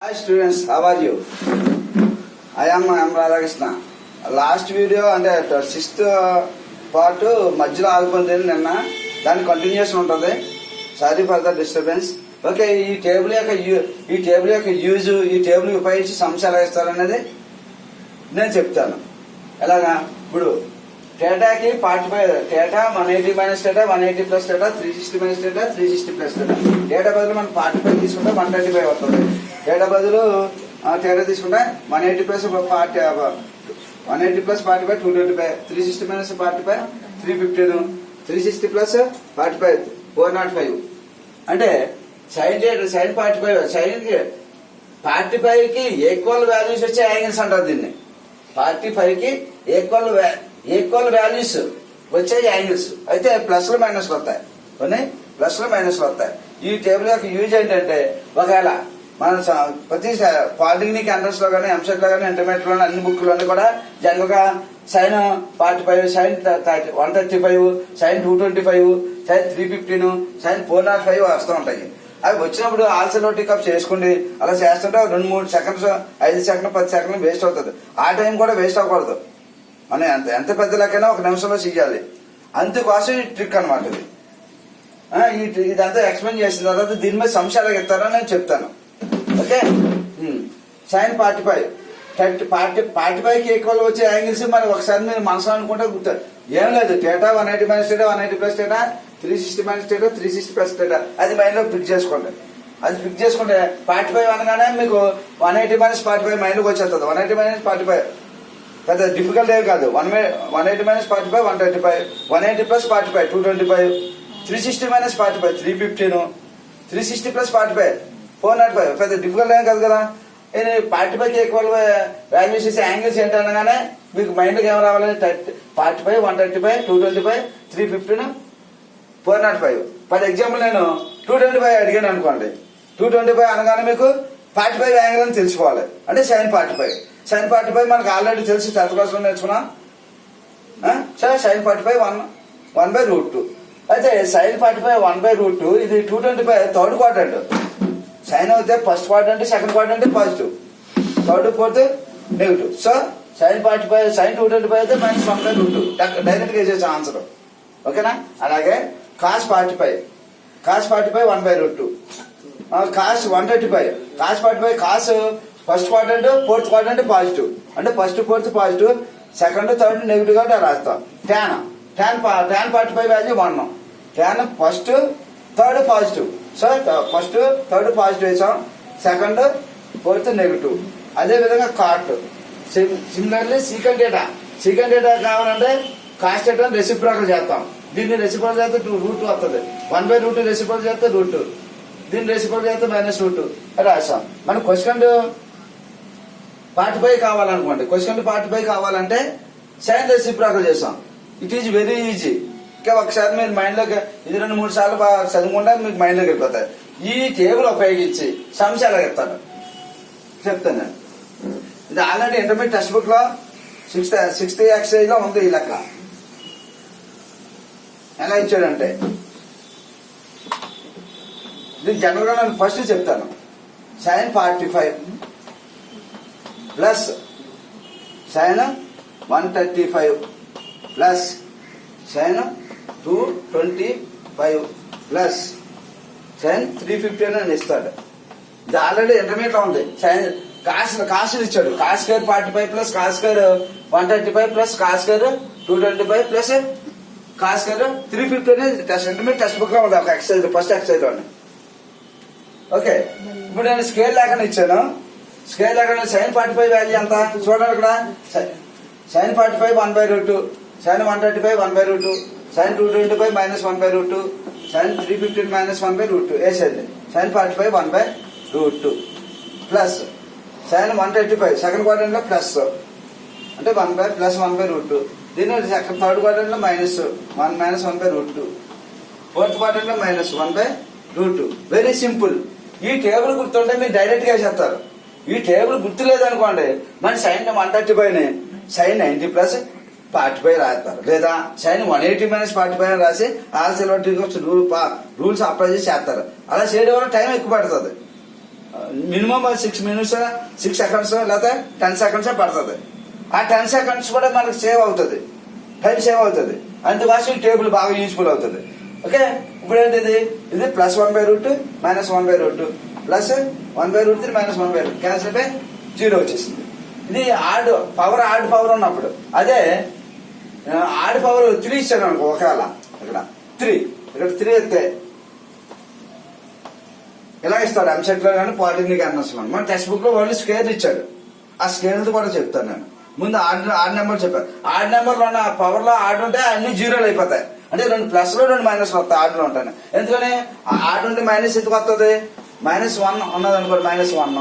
Hi students, how are you? I am Radhakrishna. Last video అంటే 6th part మధ్యలో ఆగిపోయింది నిన్న, దాని కంటిన్యూషన్ ఉంటుంది. Sorry for the disturbance. Okay, ఈ టేబుల్ యొక్క యూజ్, ఈ టేబుల్ ఉపయోగించి సమస్య ఎలా ఇస్తారనేది నేను చెప్తాను. ఎలాగా? ఇప్పుడు డేటాకి 45 data 180 minus data 180 plus data 360 minus data 360 plus data. Data బదులు మనం 45 తీసుకుంటే 135 వస్తుంది. డేటా బదులు డేటా తీసుకుంటే 180 ప్లస్ 180 ప్లస్ 45 225, 360 మైనస్ 45 315, 360 ప్లస్ 45 405. అంటే సైన్ 45 సైన్ 45 కి ఈక్వల్ వాల్యూస్ వచ్చే యాంగిల్స్ అంటారు దీన్ని. 45 కి ఈక్వల్ వాల్యూస్ వచ్చే యాంగిల్స్ అయితే ప్లస్లు మైనస్లు వస్తాయి. కొన్ని ప్లస్లు మైనస్లు వస్తాయి. ఈ టేబుల్ యొక్క యూజ్ ఏంటంటే, ఒకవేళ మన ప్రతి పాలిటెక్నిక్ ఎంట్రన్స్ లో కానీ, ఎంసెట్ లో కానీ, ఇంటర్మీడియట్ లో అన్ని బుక్లోని కూడా జనరల్ గా sine 45, sine 135, sine 225, sine 315, sine 405 వస్తూ ఉంటాయి. అవి వచ్చినప్పుడు ఆల్సలోటికప్ చేసుకోండి. అలా చేస్తుంటే 2-3 సెకండ్స్, 5 సెకండ్లు 10 సెకండ్లు వేస్ట్ అవుతుంది. ఆ టైం కూడా వేస్ట్ అవ్వకూడదు. మనం ఎంత పెద్ద లెక్కైనా 1 నిమిషంలో చెయ్యాలి. అందుకోసం ఈ ట్రిక్ అనమాట ఇది. ఇదంతా ఎక్స్ప్లెయిన్ చేసిన తర్వాత దీని మీద సంశయాలు ఎలాగ ఇస్తారో నేను చెప్తాను. ఓకే, సైన్ 45 కి ఈక్వల్ వచ్చే యాంగిల్స్ మరి ఒకసారి మీరు మనసులో అనుకుంటే గుర్తారు. ఏం లేదు, data 180 minus data 180 plus data 360 minus data 360 plus data, అది మైండ్ లో ఫిక్స్ చేసుకోండి. అది ఫిక్స్ చేసుకుంటే 45 అనగానే మీకు 180 మైనస్ 45 మైండ్ లోకి వచ్చేస్తుంది. 180 మైనస్ 45 పెద్ద డిఫికల్ట్ ఏం కాదు. 180 మైనస్ 45 135, 180 ప్లస్ 45 225, 360 మైనస్ 45 315, 360 ప్లస్ 45 405. పెద్ద డిఫికల్ట్ ఏం కాదు కదా. 45 ఈక్వల్ వాల్యూస్ ఇచ్చే యాంగిల్స్ ఏంటనగానే మీకు మైండ్కి ఏం రావాలి? 45 135 225 315 405. ఫర్ ఎగ్జాంపుల్ నేను 225 అడిగాను అనుకోండి. 225 అనగానే మీకు 45 యాంగిల్ అని తెలుసుకోవాలి. అంటే సైన్ 45. సైన్ 45 మనకు ఆల్రెడీ తెలుసు, 10th క్లాస్లో నేర్చుకున్నాం. సరే, సైన్ 45 1/√2. అయితే సైన్ 45 1/√2. ఇది 225 థర్డ్ క్వాడ్రంట్. సైన్ అయితే first quadrant, second quadrant positive, third fourth negative. So sine 45 sine 225 అయితే -1/√2. డైరెక్ట్ గా వేసేసాం ఆన్సర్. ఓకేనా? అలాగే cos 45 1/√2. Cos 135 cos 45 cos first quadrant fourth quadrant positive, అంటే first fourth positive, second third negative గా రాస్తాం. tan 45 value 1. tan first third positive. So first third positive వేసాం, second fourth negative. అదే విధంగా కాట్. సిమిలర్లీ సీకెంట్ డేటా కావాలంటే cost data reciprocal చేస్తాం. దీన్ని reciprocal చేస్తే √2 వస్తుంది. 1/√2 రెసిప్రోకల్ చేస్తే √2, దీన్ని రెసిప్రోకల్ చేస్తే -√2 రాసాం. మన క్వశ్చన్ 45 కావాలనుకోండి. క్వశ్చన్ 45 కావాలంటే సైన్ రెసిప్రోకల్ చేస్తాం. It is very easy. ఇంకా ఒకసారి మీరు మైండ్లోకి ఇది 2-3 సార్లు చదువుకుంటే మీకు మైండ్లోకి వెళ్ళిపోతాయి. ఈ టేబుల్ ఉపయోగించి సమస్య ఎలా చెప్తాను నేను. ఇది ఆల్రెడీ ఇంటర్మీడియట్ టెక్స్ట్ బుక్ లో 6th ఎక్సర్సైజ్ లో ఉంది. ఈ లెక్క ఎలా ఇచ్చాడంటే, ఇది జనరల్ గా నేను ఫస్ట్ చెప్తాను. Sine 45 plus sine 135 plus sine 225 plus sine 315 అని ఇస్తాడు. ఇది ఆల్రెడీ ఇంటర్మీడియట్ లో ఉంది. సైన్ కాస్ట్ ఇచ్చాడు. Cos square 45 plus cos square 135 plus cos square 225 plus cos square 315 అనేది ఇంటర్మీడియట్ టెక్స్ట్ బుక్ లో ఉంది. ఒక ఎక్సర్సైజ్, ఫస్ట్ ఎక్సర్సైజ్ లోనే. ఓకే, ఇప్పుడు నేను స్కేల్ లేకుండా ఇచ్చాను. స్కేల్ లేకుండా సైన్ 45 వాల్యూ ఎంత చూడండి. ఇక్కడ సైన్ 45 1/√2, సైన్ 135 1/√2, సైన్ 225 -1/√2, సైన్ 315 -1/√2 వేసేది. Sine 45 1/√2 plus sine 135 second quadrant లో ప్లస్, అంటే +1/√2. దీని థర్డ్ క్వాడ్రంట్ లో -1/√2, ఫోర్త్ క్వాడ్రంట్ లో -1/√2. Very simple. ఈ టేబుల్ గుర్తుంటే మీరు డైరెక్ట్ గా వేసేస్తారు. ఈ టేబుల్ గుర్తు లేదనుకోండి, మన సైన్ 135 సైన్ 90 ప్లస్ 45 రాస్తారు. లేదా సైన్ 180 - 45 రాసి రూల్స్ అప్లై చేసి చేస్తారు. అలా చేయడం వల్ల టైం ఎక్కువ పడుతుంది. మినిమం 6 మినిట్స్ 6 సెకండ్స్ లేకపోతే 10 సెకండ్స్ పడుతుంది. ఆ 10 సెకండ్స్ కూడా మనకు సేవ్ అవుతుంది, టైం సేవ్ అవుతుంది. అందుకోసం ఈ టేబుల్ బాగా యూజ్ఫుల్ అవుతుంది. ఓకే, ఇప్పుడు ఏంటిది, ఇది +1/√2 -1/√2 ప్లస్ 1/√3 -1/√2 క్యాన్సిల్ అయిపోయి 0 వచ్చేసింది. ఇది ఆడ్ పవర్ ఉన్నప్పుడు. అదే ఆడ్ పవర్ 3 ఇచ్చాను అనుకో, ఒకవేళ ఇక్కడ 3 ఎత్తే ఇలా ఇస్తాడు. ఎంసెట్ లో కానీ పాలిటెక్నిక్ అన్నర్స్ లో. మన టెక్స్ట్ బుక్ లో వాళ్ళు స్కేల్ ఇచ్చాడు, ఆ స్కేల్ కూడా చెప్తాను నేను. ముందు ఆడ్ నెంబర్ చెప్పాను. ఆడ్ నెంబర్ లో ఉన్న పవర్ లో ఆడ్ ఉంటే అన్ని జీరోలు అయిపోతాయి. అంటే 2 ప్లస్లు 2 మైనస్లు వస్తాయి ఆడ్ లో ఉంటాను. ఎందుకని ఆడ్ ఉంటే మైనస్ ఎందుకు వస్తుంది, -1 ఉన్నది అనుకోండి, -1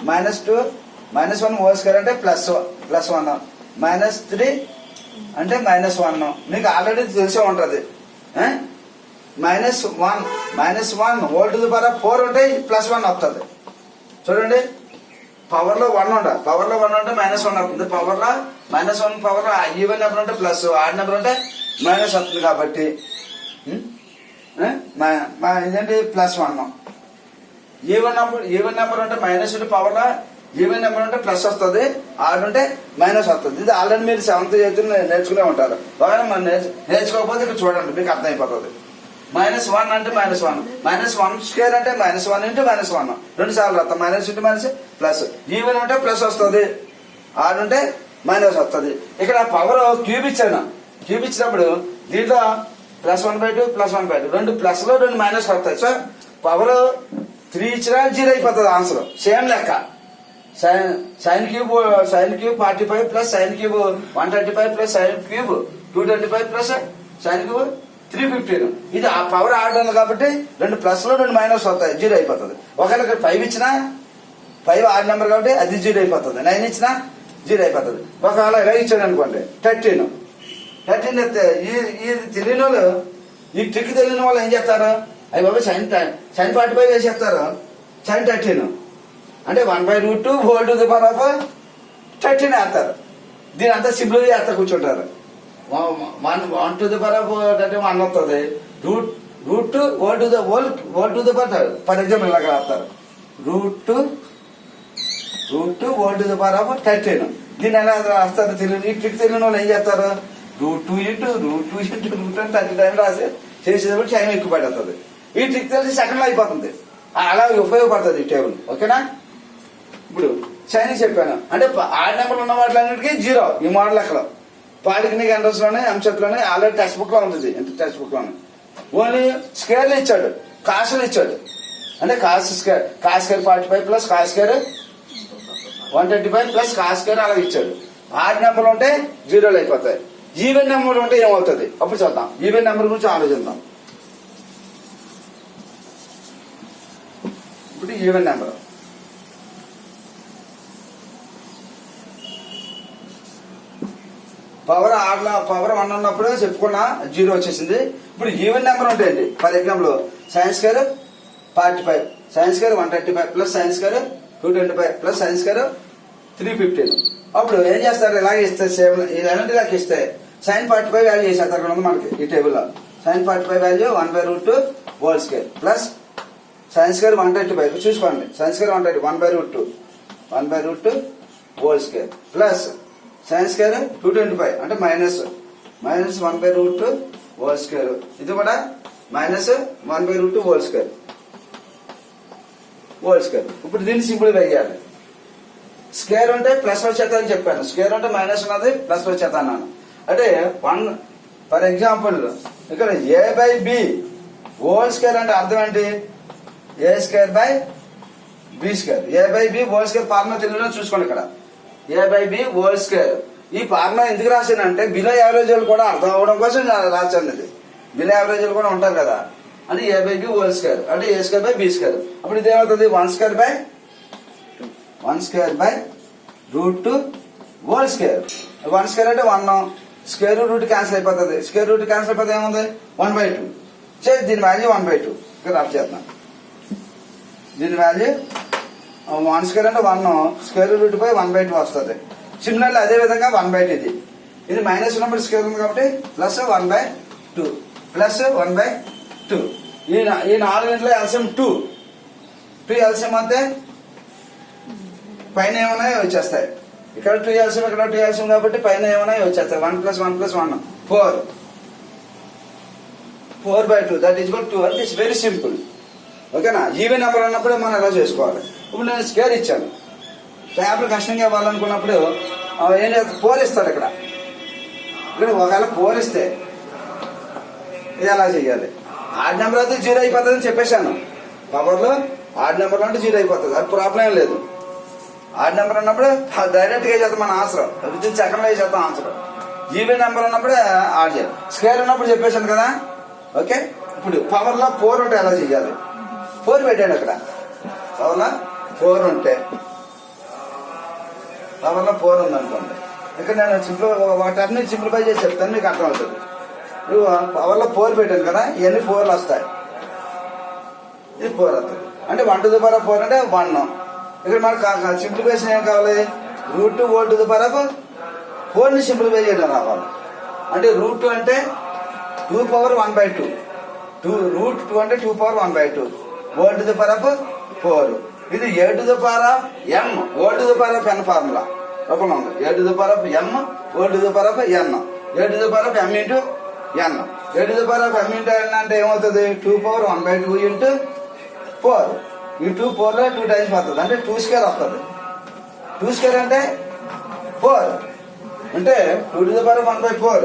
-2 -1 హోల్ స్క్వేర్ అంటే +1 -3 అంటే -1. మీకు ఆల్రెడీ తెలిసే ఉంటది. -1 హోల్ టు ది పవర్ 4 ఉంటే +1 వస్తుంది. చూడండి, పవర్ లో 1 ఉండాలి. పవర్ లో 1 ఉంటే -1 అవుతుంది. పవర్ లో -1 పవర్ ఈవెన్ నెంబర్ ఉంటే ప్లస్, ఆడ్ నెంబర్ ఉంటే మైనస్ వస్తుంది. కాబట్టి ఇదేంటి +1. ఈవెన్ నెంబర్ ఉంటే మైనస్ ఉంటే పవర్ లో ఈవెన్ నెంబర్ ఉంటే ప్లస్ వస్తుంది, ఆడ్ ఉంటే మైనస్ వస్తుంది. ఇది ఆల్రెడీ మీరు 7th 8th నేర్చుకునే ఉంటారు. ఒకవేళ మనం నేర్చుకోకపోతే ఇక్కడ చూడండి, మీకు అర్థమైపోతుంది. -1 అంటే -1, -1 స్క్వేర్ అంటే -1 ఇంటూ -1 2 సార్లు వస్తాం. Minus into minus plus. Even ఉంటే ప్లస్ వస్తుంది, ఆడ్ ఉంటే మైనస్ వస్తుంది. ఇక్కడ పవర్ క్యూబ్ ఇచ్చాను. క్యూబ్ ఇచ్చినప్పుడు దీంట్లో +1/2 +1/2 2 ప్లస్ లో 2 మైనస్ వస్తాయి. సో పవర్ 3 ఇచ్చినా 0 అయిపోతుంది ఆన్సర్. సేమ్ లెక్క. Sine cube 45 plus sine cube 135 plus sine cube 225 plus sine cube 315. ఇది ఆ పవర్ ఆర్డర్ ఉంది కాబట్టి 2 ప్లస్ లో 2 మైనస్ వస్తాయి, 0 అయిపోతుంది. ఒకవేళ ఇక్కడ 5 ఇచ్చినా 5 ఆడ్ నెంబర్ కాబట్టి అది 0 అయిపోతుంది. 9 ఇచ్చినా 0 అయిపోతుంది. ఒకవేళ ఇలా ఇచ్చాడు అనుకోండి 13 ఇస్తే ఇది తెలియని వాళ్ళు, ఈ ట్రిక్ తెలియని వాళ్ళు ఏం చేస్తారు, అవి బాబు సైన్ 45 వేసేస్తారు. సైన్ 13 అంటే 1/√2 హోల్ టు ది పవర్ 13 వేస్తారు. దీని అంతా సింపుల్ గా వేస్తా కూర్చుంటారు. 1 టు ది పవర్ 1 వస్తుంది. √2 whole to the power, for example ఇలా రాస్తారు, √2 హోల్ టు ది పవర్ 13. దీన్ని ఎలా రాస్తారు తెలియదు. ఈ ట్రిక్ తెలియని వాళ్ళు ఏం చేస్తారు, √2 ఇంటూ √2 39 రాసి చేసేటప్పుడు టైం ఎక్కువ పడుతుంది. ఈ ట్రిక్ తెలిసి సెకండ్ లో అయిపోతుంది. అలా ఉపయోగపడుతుంది ఈ టేబుల్. ఓకేనా, ఇప్పుడు చైనీస్ చెప్పాను అంటే ఆడ్ నెంబర్ ఉన్న వాటిలన్నిటికీ 0. ఈ మోడల్ అక్కడ పాలిటెక్నిక్ ఎంట్రన్స్ లోనే ఎంసెట్ లోనే ఆల్రెడీ టెక్స్ట్ బుక్ లో ఉంటుంది. టెక్స్ట్ బుక్ లోనే ఓన్లీ స్క్వేర్లు ఇచ్చాడు, కాసులు ఇచ్చాడు. అంటే cos square 45 plus cos square 135 plus cos square అలా ఇచ్చాడు. ఆడ్ నెంబర్ ఉంటే 0లు అయిపోతాయి. ఈవెన్ నెంబర్ ఉంటే ఏమవుతుంది అప్పుడు చూద్దాం. ఈవెన్ నెంబర్ గురించి ఆలోచిద్దాం. ఇప్పుడు ఈవెన్ నెంబర్ పవర్ 1 ఉన్నప్పుడు చెప్పుకున్నా 0 వచ్చేసింది. ఇప్పుడు ఈవెన్ నెంబర్ ఉంటాయండి. For example science square 45, science square 135 plus sines square 225 plus sines square 315. అప్పుడు ఏం చేస్తారు, ఇలాగే ఇస్తే సేమ్ ఇలాంటి ఇలాగ ఇస్తే సైన్ 45 వాల్యూ వేసేస్తారు. అక్కడ ఉంది మనకి ఈ టేబుల్ లో. Sine 45 value 1/√2 whole square plus sines square 135 చూసుకోండి. Sines square 1/√2 whole square plus sines square 225 అంటే మైనస్ 1/√2 హోల్ స్క్వేర్. ఇది కూడా -1/√2 హోల్ స్క్వేర్. ఇప్పుడు దీన్ని సింపుల్ వేయాలి. స్క్వేర్ ఉంటే ప్లస్ వచ్చేదని చెప్పాను, స్క్వేర్ ఉంటే మైనస్ ఉన్నది ప్లస్ వచ్చేతాను. అంటే 1 ఫర్ ఎగ్జాంపుల్ ఇక్కడ a/b హోల్ స్క్వేర్ అంటే అర్థం ఏంటి, a²/b². a/b whole square formula తెలుగులో చూసుకోండి. ఇక్కడ a/b హోల్ స్క్వేర్. ఈ ఫార్ములా ఎందుకు రాశానంటే బిలో యావరేజ్ కూడా అర్థం అవడం కోసం రాశాను. ఇది బిలో యావరేజ్ కూడా ఉంటారు కదా అని a/b హోల్ స్క్వేర్ అంటే a²/b². అప్పుడు ఇది ఏమవుతుంది 1² హోల్ స్క్వేర్. 1 స్క్వేర్ అంటే 1, స్క్వేర్ రూట్ క్యాన్సిల్ అయిపోతుంది. స్క్వేర్ రూట్ క్యాన్సిల్ అయిపోతే ఏముంది 1/2. దీని వాల్యూ 1/2 ఇక్కడ రఫ్ చేద్దాం. దీని వాల్యూ 1 స్క్వేర్ అంటే 1, స్క్వేర్ రూట్ పై 1/2 వస్తుంది. సిమిలర్లీ అదే విధంగా 1/2 ఇది మైనస్ ఉన్నప్పుడు స్క్వేర్ ఉంది కాబట్టి +1/2 +1/2. ఈ 4 ఎల్సిఎం 2 ఎల్సిఎం అయితే పైన ఏమన్నాయో వచ్చేస్తాయి. ఇక్కడ 2 LCM ఇక్కడ 2 LCM కాబట్టి పైన ఏమన్నాయో వచ్చేస్తాయి. 1 + 1 + 1 4. 4/2 దట్ ఈజ్ ఈక్వల్ 2 అంటే ఇట్స్ వెరీ సింపుల్. ఓకేనా? ఈవెన్ నెంబర్ ఉన్నప్పుడే మనం ఎలా చేసుకోవాలి. ఇప్పుడు నేను స్కేర్ ఇచ్చాను, పేపర్ కష్టంగా ఇవ్వాలనుకున్నప్పుడు ఏం లేదు 4 ఇస్తాడు. ఇక్కడ ఒకవేళ 4 ఇస్తే ఇది ఎలా చేయాలి? ఆడ్ నెంబర్ అయితే 0 అయిపోతుంది అని చెప్పేశాను. పవర్లో ఆడ్ నెంబర్ అంటే 0 అయిపోతుంది, అది ప్రాబ్లం లేదు. ఆడ్ నెంబర్ ఉన్నప్పుడు డైరెక్ట్గా వేసేస్తాం మన ఆన్సర్, విత్ సెకండ్లో వేసేస్తాం ఆన్సర్. ఈవెన్ నెంబర్ ఉన్నప్పుడే ఆడ్ చేయాలి. స్క్వేర్ ఉన్నప్పుడు చెప్పేశాను కదా. ఓకే, ఇప్పుడు పవర్లో 4 ఉంటే ఎలా చేయాలి? 4 పెట్టాడు అక్కడ. పవర్లో 4 ఉంటే, పవర్లో 4 ఉందనుకోండి, ఇక్కడ నేను సింపుల్ వాటన్ని సింప్లిఫై చేసి చెప్తాను, మీకు అర్థమవుతుంది. ఇప్పుడు పవర్లో 4 పెట్టాను కదా, ఇవన్నీ 4లు వస్తాయి. ఇది 4 వస్తుంది అంటే 1 to the power of 4 అంటే 1. ఇక్కడ మనకు సింప్లిఫికేషన్ ఏం కావాలి? √2 whole to the power of 4ని సింప్లిఫై చేయడం రావాలి. అంటే √2 అంటే 2 power 1/2, √2 అంటే 2 power 1/2 whole to the power of 4. ఇది a to the power of m whole to the power of n formula లోపల ఉంది. a to the power of m whole to the power of n, a to the power of m into n. a to the power of m into n అంటే ఏమవుతుంది? 2 power 1/2 into 4. ఈ 2 4లో 2 times వస్తుంది అంటే 2 square వస్తుంది. 2 square అంటే 4 అంటే 2 to the power of 1/4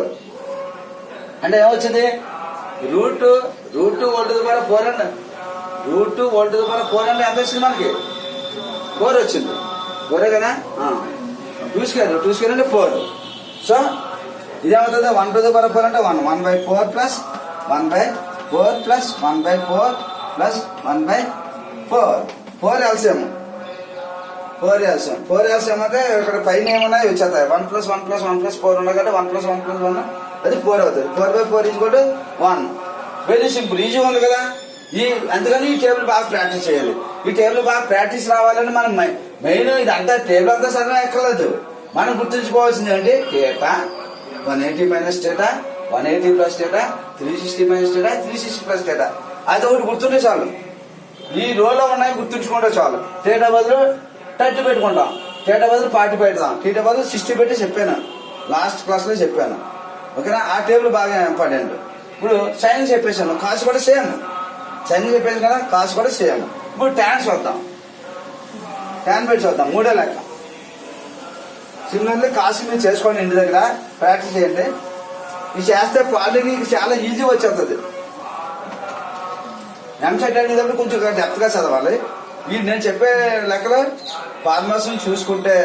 అంటే ఏమొచ్చింది? √2 whole to the power of 4 అండి. √2 whole to the power of 4 అంటే ఎంత వచ్చింది మనకి? 4 వచ్చింది. 4 కదా. 2 స్క్వేర్ అంటే 4. సో ఇదేమవుతుంది? 1 to the power of 4 అంటే 1, 1/4 plus 1/4 plus 1/4 plus 1/4. 4 LCM. 4 LCM అంటే ఇక్కడ పైన ఏమన్నాయి వచ్చేస్తాయి. 1 + 1 + 1 + 4 ఉన్నాయి కాబట్టి 1 + 1 + 1 అది 4 అవుతుంది. 4/4 = 1. వెరీ సింపుల్, ఈజీగా ఉంది కదా. అందుకని ఈ టేబుల్ బాగా ప్రాక్టీస్ చేయాలి. ఈ టేబుల్ బాగా ప్రాక్టీస్ రావాలని మనం మెయిన్ ఇదంతా టేబుల్ అంతా సరైన ఎక్కర్లేదు. మనం గుర్తుంచుకోవాల్సింది ఏంటి? Data 180 - theta 180 + theta 360 - theta 360 + data. అది ఒకటి గుర్తుంటే చాలు. ఈ రోలో ఉన్నాయి గుర్తుంచుకుంటే చాలు. డేటా బదులు 30 పెట్టుకుంటాం, డేటా బదులు 40 పెడతాం, డేటా బదులు 60 పెట్టి చెప్పాను, లాస్ట్ క్లాస్లో చెప్పాను. ఓకేనా? ఆ టేబుల్ బాగా ఇంపార్టెంట్. ఇప్పుడు సైన్ చెప్పేశాను, కాసు కూడా సేమ్. సైన్ చెప్పేసి కదా, కాసు కూడా సేమ్. ఇప్పుడు ట్యాన్ చూద్దాం, ట్యాన్ పెట్టి చూద్దాం. 3వ లెక్క. సిమిలర్లీ కాసు మీరు చేసుకోండి, ఇంటి దగ్గర ప్రాక్టీస్ చేయండి. ఇది చేస్తే క్వాలిటీ చాలా ఈజీ వచ్చేస్తుంది. ఎంసెట్ అనేటప్పుడు కొంచెం డెప్త్గా చదవాలి. నేను చెప్పే లెక్కలో ఫార్మర్స్ చూసుకుంటే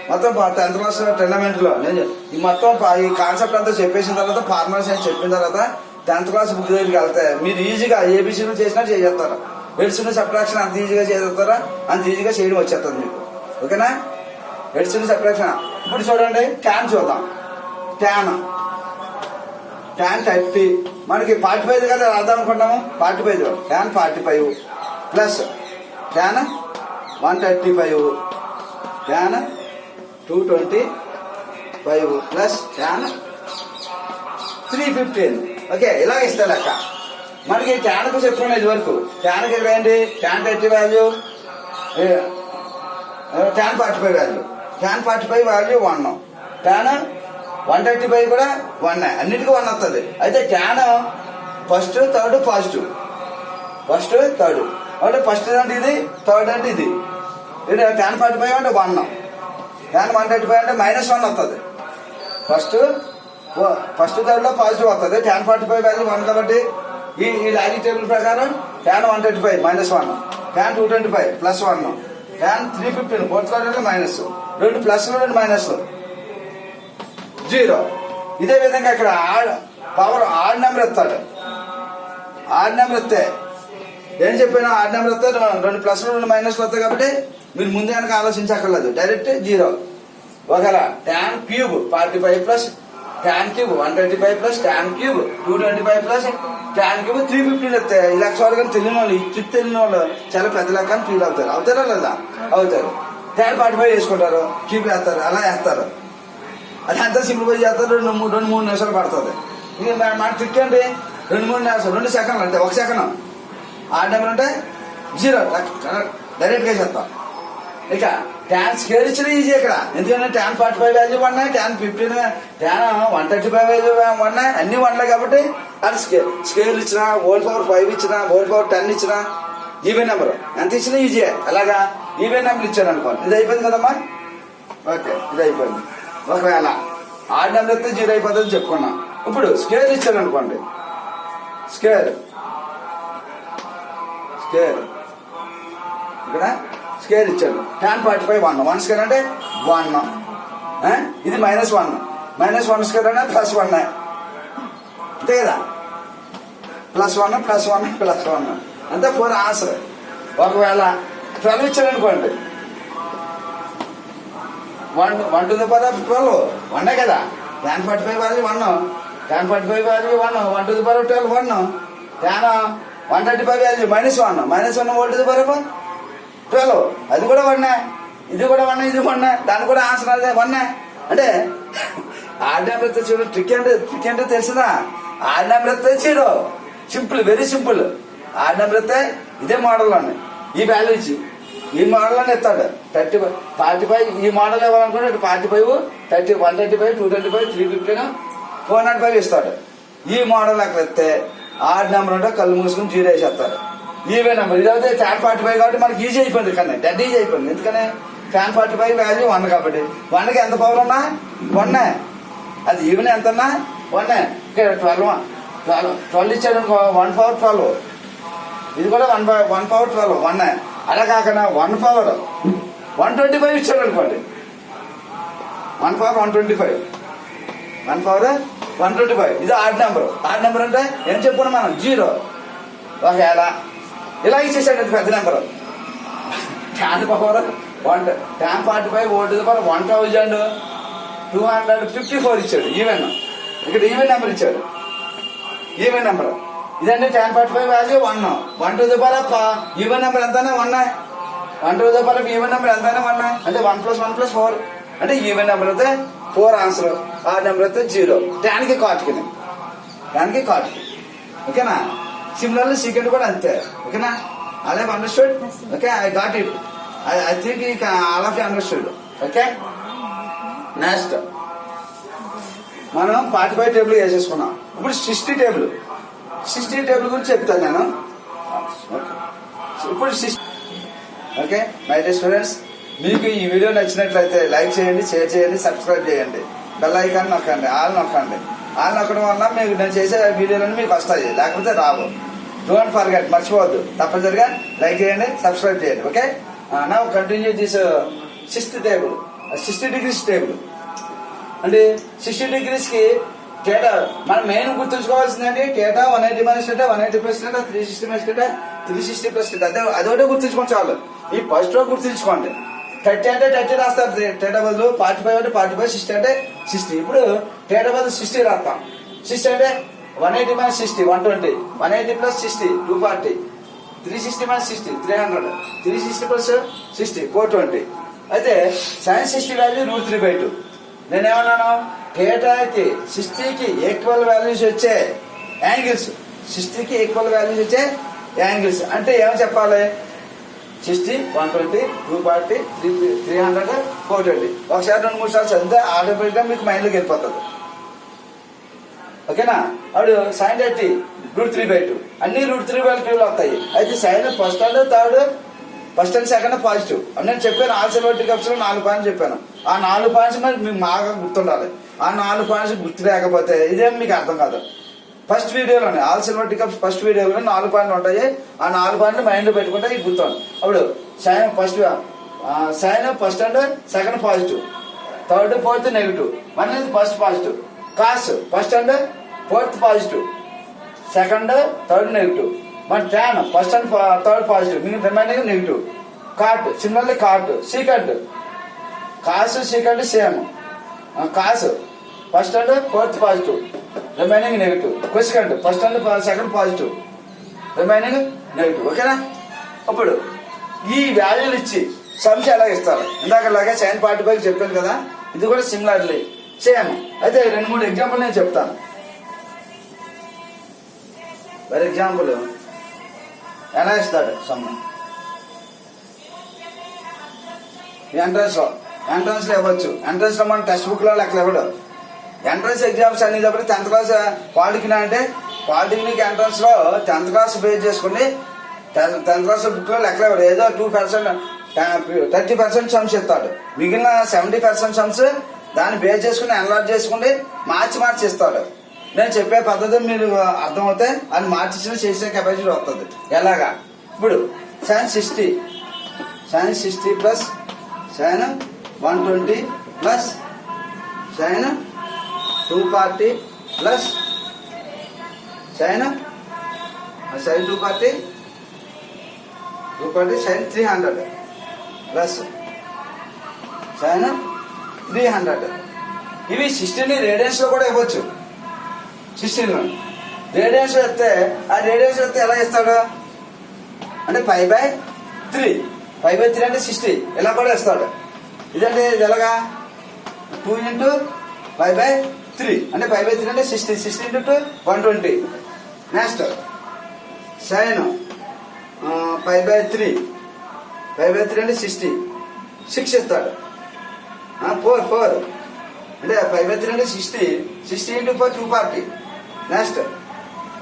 మొత్తం 10th క్లాస్ టెర్నమెంట్లో నేను ఈ మొత్తం ఈ కాన్సెప్ట్ అంతా చెప్పేసిన తర్వాత ఫార్మర్స్ అని చెప్పిన తర్వాత 10th క్లాస్ బుక్ దగ్గరికి వెళ్తే మీరు ఈజీగా ఏబిసిలు చేసినా చేసేస్తారు. ఎడిషన్ సబ్ట్రాక్షన్ అంత ఈజీగా చేస్తారా అంత ఈజీగా చేయడం వచ్చేస్తుంది మీకు. ఓకేనా? Addition subtraction. ఇప్పుడు చూడండి, ట్యాన్ చూద్దాం. ట్యాన్ 30 మనకి 45 కదా రాద్దాం అనుకుంటాము. 45 tan 45 plus tan 135 tan 225 plus tan 315. Okay, ఇలా ఇస్తా లెక్క. మనకి ట్యాన్కు చెప్పుకున్నాం ఇది వరకు. ట్యాన్కి ఇక్కడ ఏంటి? Tan 30 value, tan 45 value, tan 45 value 1, tan 135 కూడా 1, అన్నిటికీ 1 వస్తుంది. అయితే tan first third positive, first third అంటే ఫస్ట్ అంటే ఇది, థర్డ్ అంటే ఇది. ట్యాన్ 45 అంటే 1, ట్యాన్ 135 అంటే -1 వస్తుంది. ఫస్ట్ థర్డ్ లో పాజిటివ్ వస్తుంది. ట్యాన్ 45 వాల్యూ 1 కాబట్టి ఈ లాజిక్ టేబుల్ ప్రకారం tan 135 -1, tan 225 +1, tan 315 fourth third minus, 2 ప్లస్లు 2 మైనస్లు 0. ఇదే విధంగా ఇక్కడ పవర్ ఆడ్ నెంబర్ ఎత్తాడు. ఆడ్ నెంబర్ ఎత్తే ఏం చెప్పాను? ఆడ్ నెంబర్ ఎత్తే 2 ప్లస్లు 2 మైనస్లు వస్తాయి కాబట్టి మీరు ముందే కనుక ఆలోచించక్కర్లేదు, డైరెక్ట్ 0. ఒకవేళ tan cube 45 plus tan cube 135 plus tan cube 225 plus tan cube 315 వస్తాయి. ఈ లక్ష వరకు తెలియని వాళ్ళు, ఈ చుట్టూ తెలియని వాళ్ళు చాలా పెద్ద లెక్క అని ఫీల్ అవుతారు. అవుతారా లేదా? అవుతారు. ట్యాన్ 45 వేసుకుంటారు, క్యూబ్ వేస్తారు, అలా వేస్తారు. అది అంతా సింప్లిఫై చేస్తారు. 2-3 నిమిషాలు పడుతుంది. ఇక మన ట్రిక్ ఏంటి? 2-3 నిమిషాలు, 2 సెకండ్లు అంటే 1 సెకండ్. ఆడ్ నెంబర్ అంటే 0 డైరెక్ట్గా చేస్తాం. ఇక ట్యాన్ స్కేల్ ఇచ్చిన ఈజీ ఇక్కడ, ఎందుకంటే ట్యాన్ 45 వాల్యూ ఉన్నాయి, ట్యాన్ 15, ట్యాన్ 135 వాల్యూ ఉన్నాయి, అన్ని వన్లే కాబట్టి అది స్కేల్ ఇచ్చిన, హోల్ పవర్ 5 ఇచ్చిన, హోల్ పవర్ 10 ఇచ్చిన, ఈవెన్ నెంబర్ ఎంత ఇచ్చినా ఈజీ. అలాగా ఈవెన్ నెంబర్ ఇచ్చాను అనుకోండి, ఇది అయిపోయింది కదమ్మా. ఓకే, ఇది అయిపోయింది. ఒకవేళ ఆడ్ నెంబర్ అయితే 0 అయిపోతుంది చెప్పుకున్నాం. ఇప్పుడు స్కేల్ ఇచ్చాను అనుకోండి, స్కేల్ ఇక్కడ స్కేల్ ఇచ్చాడు, tan 45 1 స్కేల్ అంటే 1, ఇది -1 స్కేల్ అంటే +1, అంతే కదా, +1 అంతే 4 ఆన్సర్. ఒకవేళ 12 ఇచ్చాడు అనుకోండి, 1 to the power of 12 1 కదా, tan 45 value 1, tan 45 value 1, 1 to the power of 12 1, tan 135 value -1 1 to the power of 12, అది కూడా 1, ఇది కూడా 1, ఇది 1, దాని కూడా ఆన్సర్ అదే 1. అంటే ఆడ్ నెంబర్ అయితే చూడు, ట్రిక్ అంటే తెలుసుదా, ఆడ్ నెంబర్ అయితే చూడు simple, very simple. Odd number అయితే ఇదే మోడల్లోనే ఈ వాల్యూ ఇచ్చి ఈ మోడల్లోనే ఎత్తాడు 45, ఈ మోడల్ ఇవ్వాలనుకుంటే 45, 30, 135, 225, 315, 405 ఇస్తాడు. ఈ మోడల్ అక్కడ ఎత్తే ఆడ్ నెంబర్ ఉంటే కళ్ళు మూసుకుని 0 వేసేస్తారు. ఈవే నెంబర్ ఇదైతే tan 45 కాబట్టి మనకి ఈజీ అయిపోయింది, కానీ డెడ్ ఈజీ అయిపోయింది. ఎందుకని tan 45 వాల్యూ 1 కాబట్టి 1కి ఎంత పవర్ ఉన్నా 1, అది ఈవెన్ ఎంత ఉన్నా 1. ఇక్కడ 12 ఇచ్చాడు అనుకో, 1 పవర్ 12, ఇది కూడా 1 పవర్ 12 1. అలా కాకుండా 1 పవర్ 125 ఇచ్చాడు అనుకోండి, 1 పవర్ 125, 1 పవర్ 125, ఇది ఆడ్ నెంబర్. ఆడ్ నెంబర్ అంటే ఏం చెప్పుకున్నాం మనం, 0. ఒకవేళ ఇలా ఇచ్చేసాడు అది పెద్ద number, tan power tan 45 1 to the power 1254 ఇచ్చాడు ఈవెన్. ఇక్కడ ఈవెన్ నెంబర్ ఇచ్చాడు, ఈవెన్ నెంబర్ ఇదంటే tan 45 value 1 to the power of even number ఎంతైనా 1, 1 to the power of even number ఎంతైనా 1, అంటే 1 + 1 + 4, అంటే ఈవెన్ నెంబర్ అయితే 4 ఆన్సర్, ఆ నెంబర్ అయితే 0. ట్యాన్కి కాటుకి, ఓకేనా. సిమిలర్లీ సెకండ్ కూడా అంతే, ఓకేనా. అలా understood, okay, I got it, I think all of you understood. Okay, next మనం 45 టేబుల్ వేసేసుకున్నాం. ఇప్పుడు 60 టేబుల్ గురించి చెప్తాను నేను. ఇప్పుడు ఓకే మై డియర్ స్టూడెంట్స్, మీకు ఈ వీడియో నచ్చినట్లయితే లైక్ చేయండి, షేర్ చేయండి, సబ్స్క్రైబ్ చేయండి, బెల్ ఐకాన్ నొక్కండి, ఆల్ నొక్కండి. ఆల్ నొక్కడం వల్ల మీకు నేను చేసే వీడియోలన్నీ మీకు వస్తాయి, లేకపోతే రావు. డోంట్ ఫర్గెట్, మర్చిపోవద్దు, తప్పనిసరిగా లైక్ చేయండి, సబ్స్క్రైబ్ చేయండి. Okay, now continue this 60 degrees table. అంటే 60 degrees కి డేటా మనం మెయిన్ గుర్తుంచుకోవాల్సిందండి, theta 180 - theta 180 + theta 360 - theta 360 + theta, అదొకటే గుర్తుంచుకోండి చాలు. ఈ ఫస్ట్ రో గుర్తుంచుకోండి. 30 అంటే 30 రాస్తారు, డేటా బదులు 45 అంటే 45, 60 అంటే 60. ఇప్పుడు డేటా బదులు 60 రాస్తాం. 60 అంటే 180 - 60 120, 180 + 60 240, 360 - 60 300, 360 + 60 420. అయితే sin 60 వాల్యూ √3/2. నేనేమన్నాను, డేటాకి 60కి ఈక్వల్ వాల్యూస్ వచ్చే యాంగిల్స్, 60కి ఈక్వల్ వాల్యూస్ వచ్చే యాంగిల్స్ అంటే ఏమని చెప్పాలి, 60 120 240 300 420. ఒకసారి 2-3 సార్లు చదివితే ఆటోమేటిక్గా మీకు మైండ్లోకి వెళ్ళిపోతుంది. ఓకేనా. అప్పుడు sin 30 √3/2, అన్ని √3/2 వస్తాయి. అయితే sine first and second positive అని నేను చెప్పాను. ఆల్సర్వేటివ్ కప్స్ లో 4 పాయింట్స్ చెప్పాను. ఆ 4 పాయింట్స్ మరి మీకు బాగా గుర్తుండాలి. ఆ 4 పాయింట్స్ గుర్తు లేకపోతే ఇదేం మీకు అర్థం కాదు. ఫస్ట్ వీడియోలోనే ఆల్సర్వేటివ్ కప్స్ ఫస్ట్ వీడియోలో 4 పాయింట్లు ఉంటాయి. ఆ 4 పాయింట్లు మైండ్ లో పెట్టుకుంటే ఇది గుర్తుంది. అప్పుడు sine first and second positive, third fourth negative, మళ్ళీ first positive. Cos first and fourth positive, second third negative. మన tan first and third positive, మీకు remaining negative. Cot similarly cot secant, cos secant same. Cos first and fourth positive, remaining negative. Cosecant first and second positive, remaining negative. ఓకేనా. ఇప్పుడు ఈ వాల్యూలు ఇచ్చి sums ఎలా ఇస్తారు, ఇందాకలాగే sin 45 చెప్పాను కదా, ఇది కూడా సిమిలర్లీ సేమ్. అయితే 2-3 ఎగ్జాంపుల్ నేను చెప్తాను. ఫర్ ఎగ్జాంపుల్ ఎలా ఇస్తాడు సమ్, ఎంట్రన్స్ లో ఇవ్వచ్చు. ఎంట్రన్స్ లో మన టెక్స్ట్ బుక్ లో లెక్కలు ఇవ్వడు. ఎంట్రన్స్ ఎగ్జామ్స్ అనేటప్పుడు 10th క్లాస్ పాలిటెక్నిక్ అంటే పాలిటెక్నిక్ ఎంట్రన్స్ లో 10th క్లాస్ బేస్ చేసుకుని 10th క్లాస్ బుక్ లో లెక్కలు ఇవ్వడు. ఏదో 2% 30% సమ్స్ ఇస్తాడు. మిగిలిన 70% సమ్స్ దాన్ని బేస్ చేసుకుని ఎన్లార్జ్ చేసుకుని మార్చి ఇస్తాడు. నేను చెప్పే పద్ధతి మీరు అర్థమవుతే అది మార్చి చేసే కెపాసిటీ వస్తుంది. ఎలాగా ఇప్పుడు sin60 plus sin120 plus sin240 plus sin240 sin300 plus sin300. ఇవి 16 రేడియన్స్ లో కూడా ఇవ్వచ్చు. 16 రేడియన్స్ ఇస్తే ఎలా ఇస్తాడు అంటే 5/3 అంటే 60 ఇలా కూడా ఇస్తాడు. ఇదంటే ఇది ఎలాగా 2 × 5/3 అంటే 5/3 అంటే 60 × 2 120. నెక్స్ట్ sin 5/3 అంటే 60 6 ఇస్తాడు. 4 అంటే 5/3 అంటే 60 × 4 240. నెక్స్ట్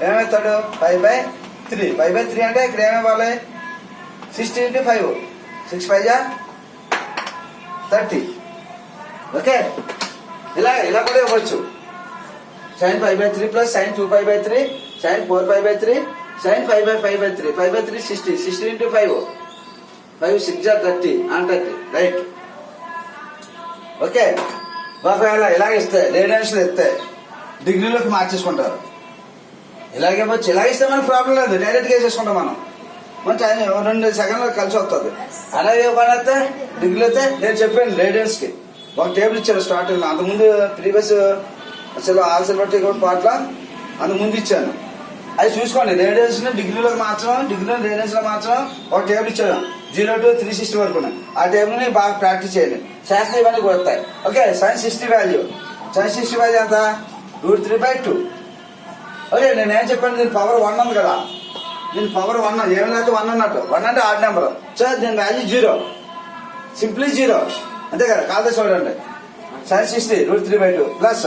ఏమవుతాడు 5/3 అంటే ఇక్కడ ఏమివ్వాలి 60 × 5 6 5 30. ఓకే ఇలా కూడా ఇవ్వచ్చు. sin 5/3 plus sin2π/3 sin4π/3 sin5/5/3 5/3 60 × 5 5 6 30 30 right. Okay ఒకవేళ ఇలాగ ఇస్తే రేడియన్స్ లో ఇస్తే డిగ్రీలోకి మార్చేసుకుంటారు. ఇలాగేమొచ్చి ఇలాగిస్తే మనకు ప్రాబ్లం లేదు, డైరెక్ట్ గా వేసేసుకుంటాం మనం. మంచి 2 సెకండ్లో కలిసి వస్తుంది. అలాగే పని అయితే డిగ్రీలో అయితే నేను చెప్పాను రేడియన్స్ కి ఒక టేబుల్ ఇచ్చాను స్టార్టింగ్. అంతకుముందు ప్రీవియస్ అసలు ఆల్ సిల్వర్ పాటలో అంతకుముందు ఇచ్చాను. అది చూసుకోండి. రేడియన్స్ ని డిగ్రీలోకి మార్చడం, డిగ్రీలో రేడియన్స్ లో మార్చడం ఒక టేబుల్ ఇచ్చాను 0 to 360 వరకు. ఆ టేబుల్ ని బాగా ప్రాక్టీస్ చేయండి, శాస్త్ర ఇవన్నీ కూడా వస్తాయి. ఓకే sin60 వాల్యూ ఎంత √3/2. ఓకే నేనేం చెప్పాను దీని పవర్ 1 ఉంది కదా, దీని పవర్ 1 ఏమి లేకపోతే 1 అన్నట్టు. 1 అంటే ఆడ్ నెంబర్. సో దీని వాల్యూ 0, సింప్లీ 0 అంతే కదా. కాదు చూడండి sin60 √3/2 ప్లస్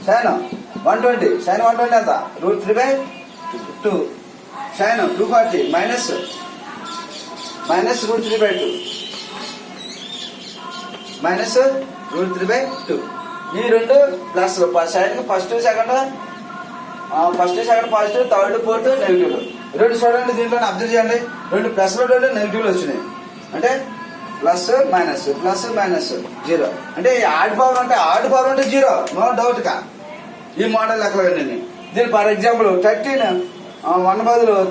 sin120 ఎంత √3/2 sin240 మైనస్ √3/2 √3/2. ఈ రెండు plus sign first second positive, third fourth negative. రెండు చూడండి దీంట్లో అబ్జర్వ్ చేయండి. 2 ప్లస్లు 2 నెగిటివ్లు వచ్చినాయి. అంటే ప్లస్ మైనస్ 0. అంటే ఆడ్ పవర్ అంటే 0 నో డౌట్ గా ఈ మోడల్ లెక్కలు. దీని ఫర్ ఎగ్జాంపుల్ 13 1 బదులు 3